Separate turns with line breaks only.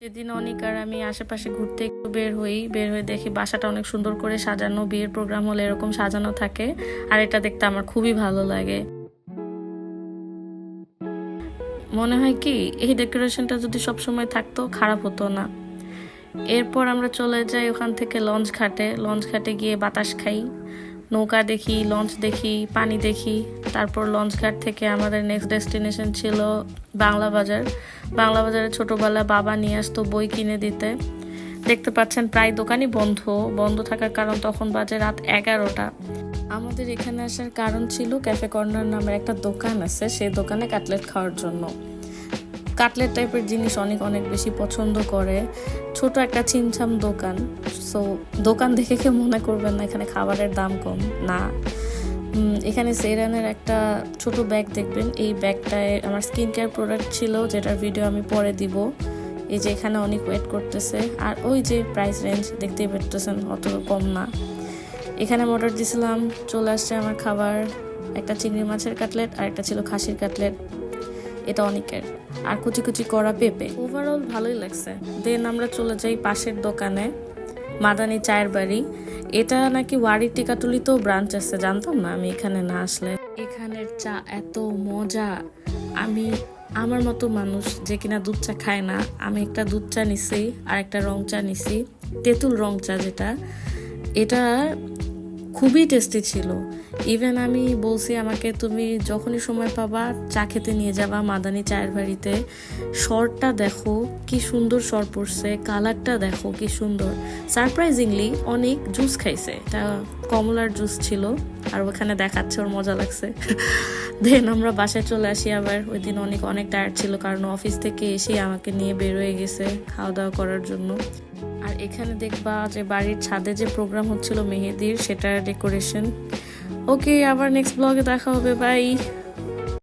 সেদিন অনিক আর আমি আশেপাশে ঘুরতে একটু বের হয়ে দেখি বাসাটা অনেক সুন্দর করে সাজানো। বিয়ের প্রোগ্রাম হলে এরকম সাজানো থাকে, আর এটা দেখতে আমার খুবই ভালো লাগে। মনে হয় কি এই ডেকোরেশনটা যদি সবসময় থাকতো খারাপ হতো না। এরপর আমরা চলে যাই ওখান থেকে লঞ্চ ঘাটে গিয়ে বাতাস খাই, নৌকা দেখি, লঞ্চ দেখি, পানি দেখি। তারপর লঞ্চ ঘাট থেকে আমাদের নেক্সট ডেস্টিনেশন ছিল বাংলা বাজারে ছোটবেলা বাবা নিয়ে আসতো বই কিনে দিতে। দেখতে পাচ্ছেন প্রায় দোকানই বন্ধ থাকার কারণ তখন বাজে রাত 11টা। আমাদের এখানে আসার কারণ ছিল ক্যাফে কর্নার নামের একটা দোকান আছে, সেই দোকানে কাটলেট খাওয়ার জন্য। কাটলেট টাইপের জিনিস অনেক বেশি পছন্দ করে। ছোট একটা ছিমছাম দোকান, সো দোকান দেখে কেউ মনে করবেন না এখানে খাবারের দাম কম না। এখানে সেরানের একটা ছোট ব্যাগ দেখবেন, এই ব্যাগটায় আমার স্কিন কেয়ার প্রোডাক্ট ছিল, যেটার ভিডিও আমি পরে দিব। এই যে এখানে অনেক ওয়েট করতেছে, আর ওই যে প্রাইস রেঞ্জ দেখতেই পারতেছেন, অত কম না। এখানে অর্ডার দিয়েছিলাম, চলে আসছে আমার খাবার। একটা চিংড়ি মাছের কাটলেট আর একটা ছিল খাসির কাটলেট, এটা অনেকের, আর কুচি করা পেঁপে। ওভারঅল ভালোই লাগছে। দেন আমরা চলে যাই পাশের দোকানে, মাদানি চায়ের বাড়ি। এটা নাকি ওয়ারি টিকাটুলিতেও ব্রাঞ্চ আছে, জানতাম না আমি এখানে না আসলে। এখানের চা এত মজা। আমার মতো মানুষ যে কিনা দুধ চা খায় না, আমি একটা দুধ চা নিছি আর একটা রং চা নিছি, তেঁতুল রং চা যেটা, এটা খুবই টেস্টি ছিল। ইভেন আমি বলছি আমাকে তুমি যখনই সময় পাবা চা খেতে নিয়ে যাবা মাদানি চায়ের বাড়িতে। শরটা দেখো কি সুন্দর শর পড়ছে, কালারটা দেখো কি সুন্দর। সারপ্রাইজিংলি অনেক জুস খাইছে, এটা কমলার জুস ছিল, আর ওখানে দেখাচ্ছে ওর মজা লাগছে। দেন আমরা বাসায় চলে আসি আবার। ওই দিন অনেক টায়ার্ড ছিল, কারণ অফিস থেকে এসে আমাকে নিয়ে বের হয়ে গেছে খাওয়া দাওয়া করার জন্য। আর এখানে দেখবা যে বাড়ির ছাদে যে প্রোগ্রাম হচ্ছিল মেহেদির, সেটার ডেকোরেশন। ওকে, আবার নেক্সট ব্লগে দেখা হবে, বাই।